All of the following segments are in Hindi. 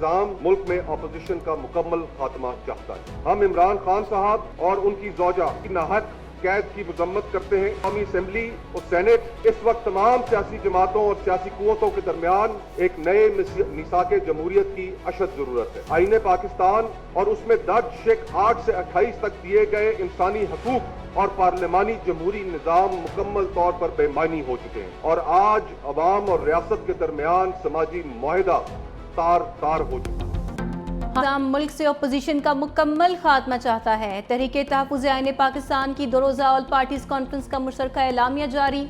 निजाम मुल्क में अपोजिशन का मुकम्मल खात्मा चाहता है। हम इमरान खान साहब और उनकी ज़ौजा की नाहक कैद की मजम्मत करते हैं। कौमी असेंबली और सेनेट इस वक्त तमाम सियासी जमातों और सियासी कुव्वतों के दरमियान एक नए मिसाके जमहूरियत की अशद जरूरत है। आईने पाकिस्तान और उसमें दर्ज शेक 8 से 28 तक दिए गए इंसानी हकूक और पार्लिमानी जमहूरी निजाम मुकम्मल तौर पर बेमानी हो चुके हैं और आज अवाम और रियासत के दरमियान समाजी मुआहिदा तार तार हो चुका है। मुल्क से अपोजिशन का मुकम्मल खात्मा चाहता है। तहरीक तहफ़्फ़ुज़ आईन पाकिस्तान की 2 रोज़ा ऑल पार्टीज कॉन्फ्रेंस का मुशतरका एलामिया जारी।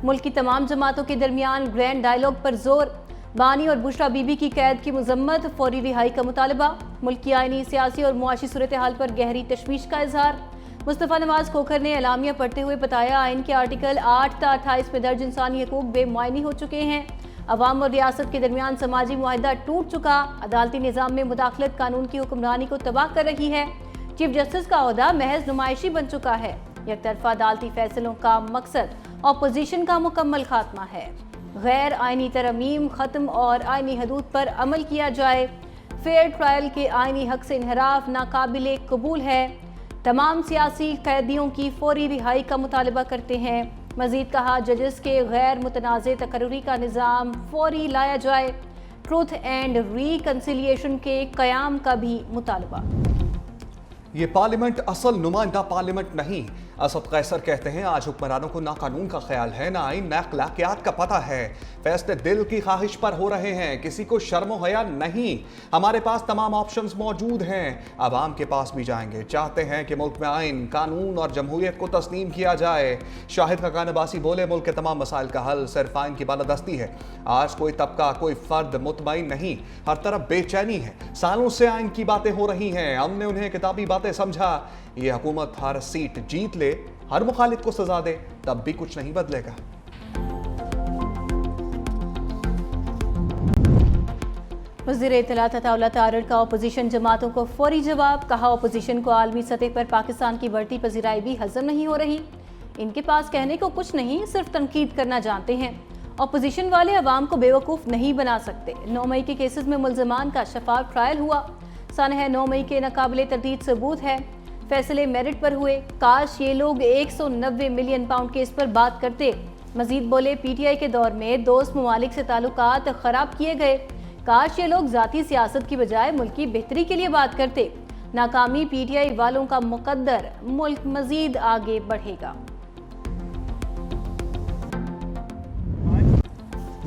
मुल्क की तमाम जमातों के दरमियान ग्रैंड डायलॉग पर जोर। बानी और बुशरा बीबी की कैद की मजम्मत, फौरी रिहाई का मुतालबा। मुल्क की आईनी, सियासी और मुआशी सूरत हाल पर गहरी तशवीश का इजहार। मुस्तफ़ा नवाज खोखर ने एलामिया पढ़ते हुए बताया, आइन के आर्टिकल 8 ta 28 में दर्ज इंसानी हकूक बेमायनी हो चुके हैं। अवाम और रियासत के दरमियान समाजी मुआहिदा टूट चुका। अदालती निज़ाम में मुदाखलत कानून की हुक्मरानी को तबाह कर रही है। चीफ जस्टिस का ओहदा महज नुमाइशी बन चुका है। एकतरफा अदालती फैसलों का मकसद अपोजिशन का मुकम्मल खात्मा है। गैर आइनी तरमीम खत्म और आइनी हदूद पर अमल किया जाए। फेयर ट्रायल के आइनी हक से इनहराफ नाकाबिले कबूल है। तमाम सियासी कैदियों की फौरी रिहाई का मुतालबा करते हैं। मजीद कहा, जजेस के गैर मुतनाज़ तकर्री का निज़ाम फौरी लाया जाए। ट्रूथ एंड रिकन्सिलिएशन के क़याम का भी मुतालबा। ये पार्लियामेंट असल नुमाइंदा पार्लियामेंट नहीं। असद कैसर कहते हैं, आज हुक्मरानों को ना कानून का ख्याल है, ना आइन, ना अखलाकियात का पता है। फैसले दिल की ख्वाहिश पर हो रहे हैं, किसी को शर्म हया नहीं। हमारे पास तमाम ऑप्शंस मौजूद हैं, आवाम के पास भी जाएंगे। चाहते हैं कि मुल्क में आइन, कानून और जमहूरियत को तस्लीम किया जाए। शाहिद खकान अब्बासी बोले, मुल्क के तमाम मसाइल का हल सिर्फ आइन की बालादस्ती है। आज कोई तबका, कोई फर्द मुतमईन नहीं, हर तरफ बेचैनी है। सालों से आइन की बातें हो रही हैं, हमने उन्हें किताबी बातें समझा। ये हुकूमत हर सीट जीत ले, हर मुखालिफ को सजा दे, तब भी कुछ नहीं बदलेगा। वज़ीर इत्तलात अताउल्लाह तारड़ का अपोजिशन जमातों को फौरी जवाब। कहा, अपोजिशन को आलमी सतह पर पाकिस्तान की बढ़ती पजीराई भी हजम नहीं हो रही। इनके पास कहने को कुछ नहीं, सिर्फ तनकीद करना जानते हैं। अपोजिशन वाले अवाम को बेवकूफ़ नहीं बना सकते। 9 मई के केसेस में मुल्ज़मान का शफाफ ट्रायल हुआ। सानह 9 मई के नाकाबिले तरदीद सबूत है। फैसले मेरिट पर हुए। काश ये लोग 190 मिलियन पाउंड केस पर बात करते। मजीद बोले, PTI के दौर में दोस्त ममालिक से ताल्लुकात खराब किए गए। काश ये लोग जाती सियासत की बजाय मुल्क की बेहतरी के लिए बात करते। नाकामी PTI वालों का मुकद्दर, मुल्क मजीद आगे बढ़ेगा।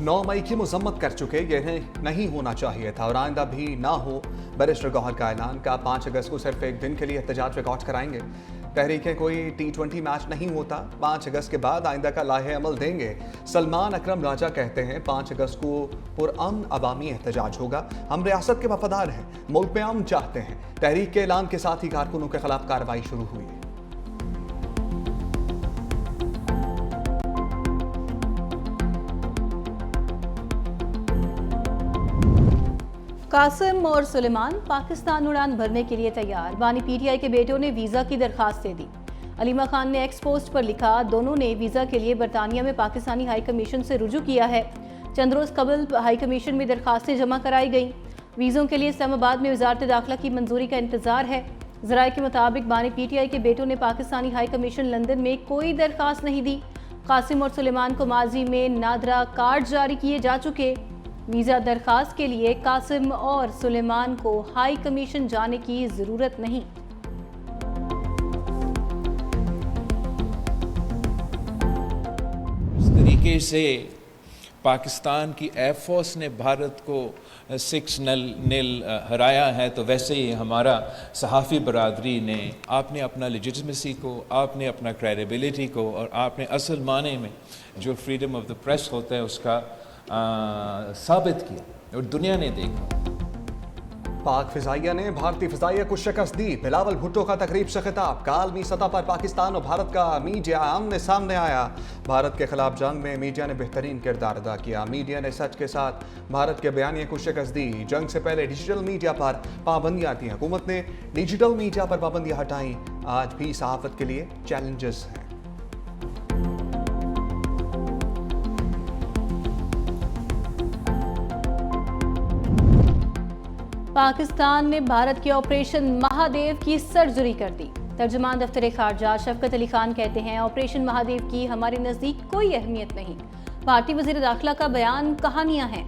9 मई की मजम्मत कर चुके, यह नहीं होना चाहिए था और आइंदा भी ना हो। बैरिस्टर गौहर का ऐलान का 5 अगस्त को सिर्फ एक दिन के लिए एहतजाज रिकॉर्ड कराएंगे। तहरीकें कोई T20 मैच नहीं होता। 5 अगस्त के बाद आइंदा का लाहे अमल देंगे। सलमान अकरम राजा कहते हैं, 5 अगस्त को पुरअमन अवामी एहतजाज होगा। हम रियासत के वफादार हैं, मुल्क में अमन चाहते हैं। तहरीक के ऐलान के साथ ही कारकुनों के खिलाफ कार्रवाई शुरू हुई। कासिम और सुलेमान पाकिस्तान उड़ान भरने के लिए तैयार। बानी PTI के बेटों ने वीज़ा की दरखास्त दे दी। अलीमा खान ने एक्स पोस्ट पर लिखा, दोनों ने वीज़ा के लिए बरतानिया में पाकिस्तानी हाई कमीशन से रुजू किया है। चंद रोज़ कबल हाई कमीशन में दरखास्तें जमा कराई गई। वीज़ों के लिए इस्लामाबाद में वजारत दाखिला की मंजूरी का इंतजार है। ज़राए के मुताबिक बानी PTI के बेटों ने पाकिस्तानी हाई कमीशन लंदन में कोई दरखास्त नहीं दी। कासिम और सुलेमान को माजी में नादरा कार्ड जारी किए जा चुके। वीज़ा दरखास्त के लिए कासिम और सुलेमान को हाई कमीशन जाने की ज़रूरत नहीं। इस तरीके से पाकिस्तान की एयरफोर्स ने भारत को 6-0 हराया है, तो वैसे ही हमारा सहाफ़ी बरादरी ने, आपने अपना लेजिटिमेसी को, आपने अपना क्रेडिबिलिटी को और आपने असल माने में जो फ्रीडम ऑफ द प्रेस होता है उसका साबित किया और दुनिया ने देखा। पाक फिजाइया ने भारतीय फिजाइया को शिकस्त दी। बिलावल भुट्टो का तकरीब से खिताब। कालमी सतह पर पाकिस्तान और भारत का मीडिया आमने सामने आया। भारत के खिलाफ जंग में मीडिया ने बेहतरीन किरदार अदा किया। मीडिया ने सच के साथ भारत के बयानिए को शिकस्त दी। जंग से पहले डिजिटल मीडिया पर पाबंदियां थी, हुकूमत ने डिजिटल मीडिया पर पाबंदियां हटाई। आज भी सहाफत के लिए चैलेंजेस हैं। पाकिस्तान ने भारत के ऑपरेशन महादेव की सर्जरी कर दी। तर्जुमान दफ्तर खारजा शफकत अली खान कहते हैं, ऑपरेशन महादेव की हमारे नजदीक कोई अहमियत नहीं। भारतीय वजीर दाखिला का बयान कहानियां हैं।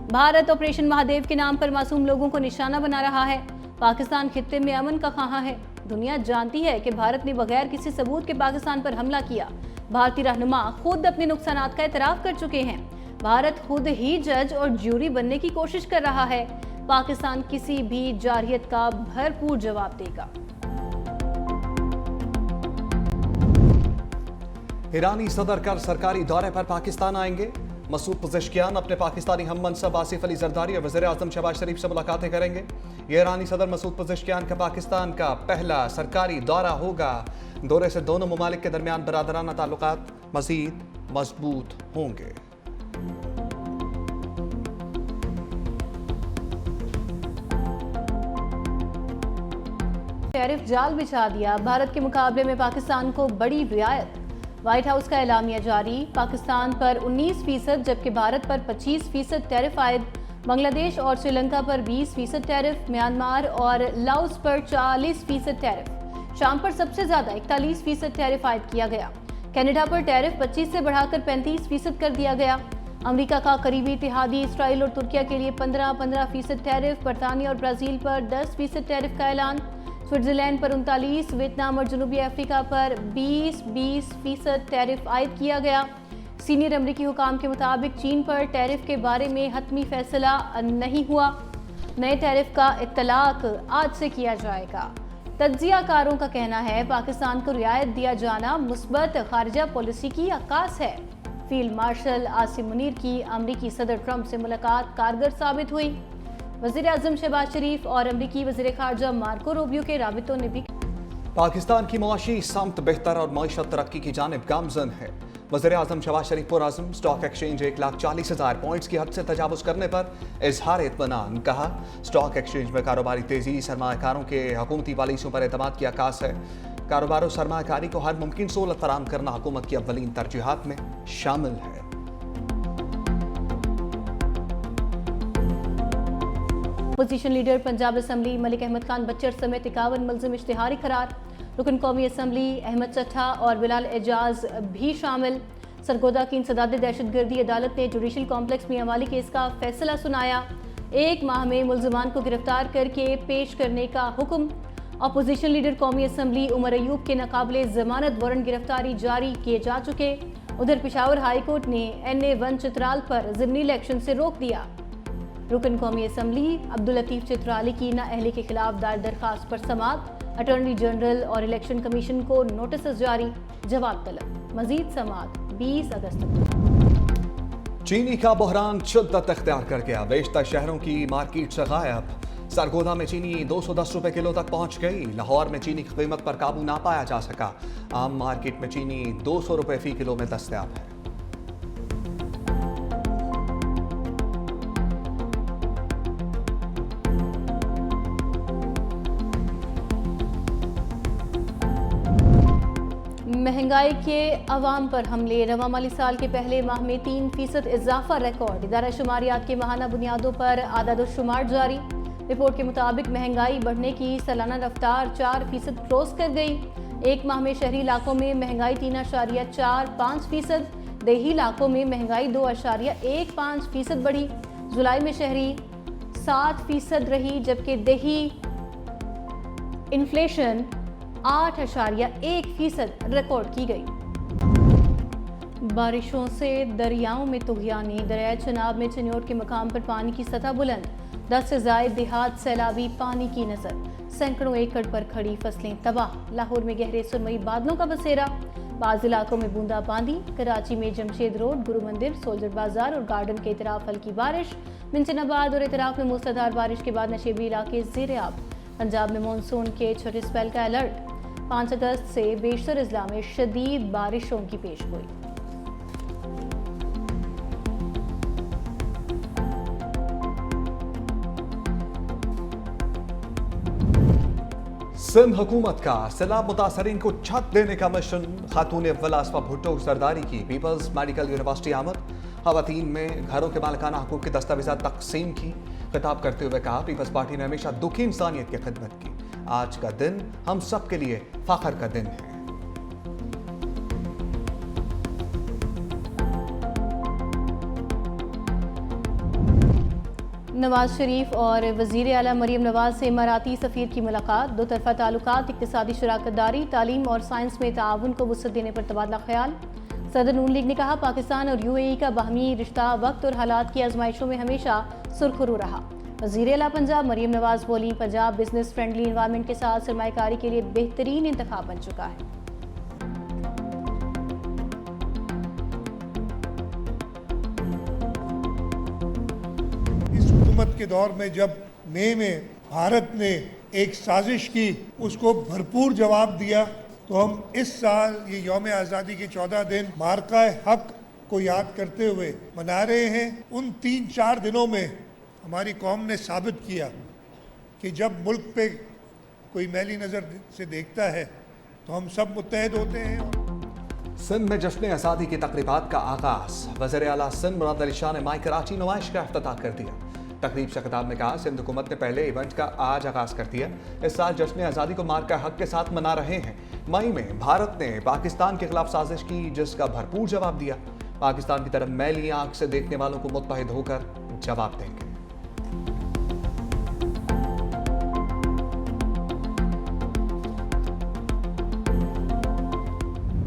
भारत ऑपरेशन महादेव के नाम पर मासूम लोगों को निशाना बना रहा है। पाकिस्तान खित्ते में अमन का ख़्वाह है। दुनिया जानती है कि भारत ने बगैर किसी सबूत के पाकिस्तान पर हमला किया। भारतीय रहनुमा खुद अपने नुकसानात का एतराफ़ कर चुके हैं। भारत खुद ही जज और ज्यूरी बनने की कोशिश कर रहा है। पाकिस्तान किसी भी जारहियत का भरपूर जवाब देगा। ईरानी सदर कल सरकारी दौरे पर पाकिस्तान आएंगे। मसूद पज़ेश्कियान अपने पाकिस्तानी हम मनसब आसिफ अली जरदारी और वज़ीर आज़म शहबाज शरीफ से मुलाकातें करेंगे। ये ईरानी सदर मसूद पज़ेश्कियान का पाकिस्तान का पहला सरकारी दौरा होगा। दौरे से दोनों ममालिक के दरमियान बरादराना ताल्लुकात मज़ीद मजबूत होंगे। टैरिफ जाल बिछा दिया, भारत के मुकाबले में पाकिस्तान को बड़ी रियायत। व्हाइट हाउस का एलामिया जारी, पाकिस्तान पर 19% जबकि भारत पर 25% टैरिफ आयद। बांग्लादेश और श्रीलंका पर 20% टैरिफ, म्यांमार और लाओस पर 40% टैरिफ। शाम पर सबसे ज्यादा 41% टैरिफ आयद किया गया। कनाडा पर टैरिफ 25 से बढ़ाकर 35% कर दिया गया। अमेरिका का करीबी इत्तेहादी इसराइल और तुर्किया के लिए 15% टैरिफ, बरतानिया और ब्राजील पर 10% टैरिफ का ऐलान। स्विट्जरलैंड पर 39, वियतनाम और जनूबी अफ्रीका पर 20% टैरिफ आयद किया गया। सीनियर अमरीकी हुकाम के मुताबिक चीन पर टैरिफ के बारे में हतमी फैसला नहीं हुआ। नए टैरिफ का इत्तलाक आज से किया जाएगा। तज्जियाकारों का कहना है पाकिस्तान को रियायत दिया जाना मुस्बत खारिजा पॉलिसी की अक्कास है। फील्ड मार्शल आसिम मुनीर की अमरीकी सदर ट्रंप से मुलाकात कारगर साबित हुई। वज़ीर आज़म शहबाज शरीफ और अमरीकी वज़ीर खारजा मार्को रूबियो के राबितों ने भी पाकिस्तान की मुआशी समत बेहतर और मईशत तरक्की की जानिब गामजन है। वज़ीर आज़म शहबाज शरीफ पुरअज़्म, स्टॉक एक्सचेंज 1,40,000 पॉइंट्स की हद से तजावुज़ करने पर इजहार इत्मीनान। कहा, स्टॉक एक्सचेंज में कारोबारी तेज़ी सरमाकारों के हुकूमती पॉलिसियों पर एतमाद की अक्कास है। कारोबार और सरमाकारी को हर मुमकिन सहूलत फराहम करना हुकूमत की अव्वलीन तरजीहात में शामिल है। Opposition leader Punjab assembly Malik Ahmed Khan Bachar समेत 51 मुल्जिम इश्तिहारी करार। रुकन कौमी असम्बली अहमद चट्ठा और बिलाल एजाज भी शामिल। सरगोदा की इंसदाद दहशतगर्दी अदालत ने जुडिशल कॉम्प्लेक्स मियांवाली केस का फैसला सुनाया। 1 माह में मुल्जिमान को गिरफ्तार करके पेश करने का हुक्म। अपोजिशन लीडर कौमी असम्बली उमर अयूब के नाकाबिले जमानत वारंट गिरफ्तारी जारी किए जा चुके। उधर पेशावर हाई कोर्ट ने NA1 चित्राल पर ज़िमनी इलेक्शन से रोक दिया। रुकन कौमी असम्बली अब्दुल लतीफ चित्राली की नाअहली के खिलाफ दायर दरखास्त पर समाअत। अटॉर्नी जनरल और इलेक्शन कमीशन को नोटिस जारी, जवाब तलब। मजीद समाअत 20 अगस्त तक। चीनी का बहरान शिद्दत इख्तियार कर गया, बेशतर शहरों की मार्केट से गायब। सरगोदा में चीनी 210 रुपए किलो तक पहुंच गई। लाहौर में चीनी की कीमत पर काबू ना पाया जा सका। आम मार्केट में चीनी 200 रुपए फी किलो में दस्तयाब है। महंगाई के अवाम पर हमले, रवा माली साल के पहले माह में 3% इजाफा रिकॉर्ड। इदारा शुमारियात के माहाना बुनियादों पर आदाद-ओ-शुमार जारी। रिपोर्ट के मुताबिक महंगाई बढ़ने की सालाना रफ्तार 4% क्रॉस कर गई। एक माह में शहरी इलाकों में महंगाई 3.45%, देही इलाकों में महंगाई 2.15% बढ़ी। जुलाई में शहरी 7% रही, जबकि देही इन्फ्लेशन 8.1% रिकॉर्ड की गई। बारिशों से दरियाओं में तुग़यानी, दरिया चनाब में चिन्योट के मकाम पर पानी की सतह बुलंद। 10 से ज़ायद देहात सैलाबी पानी की नजर। सैकड़ों एकड़ पर खड़ी फसलें तबाह। लाहौर में गहरे सुरमई बादलों का बसेरा। बाज़ इलाकों में बूंदाबांदी। कराची में जमशेद रोड, गुरु मंदिर, सोल्जर बाजार और गार्डन के इतराफ हल्की बारिश। मिंचनाबाद और इतराफ में मूसलाधार बारिश के बाद नशेबी इलाके ज़ेर-ए-आब। पंजाब में मानसून के छठे स्पेल का अलर्ट। 5 अगस्त से बेशतर अजला में शदीद बारिशों की पेशगोई। सिंध हुकूमत का सैलाब मुतासरीन को छत देने का मिशन। खातून वलासफा भुट्टो सरदारी की पीपल्स मेडिकल यूनिवर्सिटी आमद। खवातीन में घरों के मालिकाना हकूक के दस्तावेज़ात तकसीम की। खिताब करते हुए कहा, पीपल्स पार्टी ने हमेशा दुखी इंसानियत की खिदमत की। आज का दिन हम सब के लिए फख्र का दिन है। नवाज शरीफ और वज़ीर आला मरीम नवाज से इमाराती सफ़ीर की मुलाकात। दो तरफ़ा ताल्लुकात, इक़्तिसादी शराकतदारी, तालीम और साइंस में ताउन को वुसअत देने पर तबादला ख्याल। सदर नून लीग ने कहा, पाकिस्तान और UAE का बाहमी रिश्ता वक्त और हालात की आजमाइशों में हमेशा सुरखरू रहा। वज़ीर आला पंजाब मरीम नवाज बोली, पंजाब बिजनेस फ्रेंडली इन्वायरमेंट के साथ सरमायाकारी के लिए बेहतरीन इंतखाब बन चुका है। हुकूमत के दौर में जब मई में भारत ने एक साजिश की, उसको भरपूर जवाब दिया, तो हम इस साल ये यौम आज़ादी के 14 दिन मार्का हक को याद करते हुए मना रहे हैं। उन 3-4 दिनों में हमारी कौम ने साबित किया कि जब मुल्क पे कोई मैली नज़र से देखता है तो हम सब मुत्तहद होते हैं। सिंध में जश्न आज़ादी की तकरीबात का आगाज। वज़ीर आला सिंध मुराद अली शाह ने माई कराची नुमाइश का इफ्तिताह कर दिया। तकरीब से खिताब में कहा, सिंध हुकूमत ने पहले इवेंट का आज आगाज कर दिया। इस साल जश्न आज़ादी को मार्का हक के साथ मना रहे हैं। मई में भारत ने पाकिस्तान के खिलाफ साजिश की, जिसका भरपूर जवाब दिया। पाकिस्तान की तरफ मैली आंख से देखने वालों को मुत्तहिद होकर जवाब देंगे।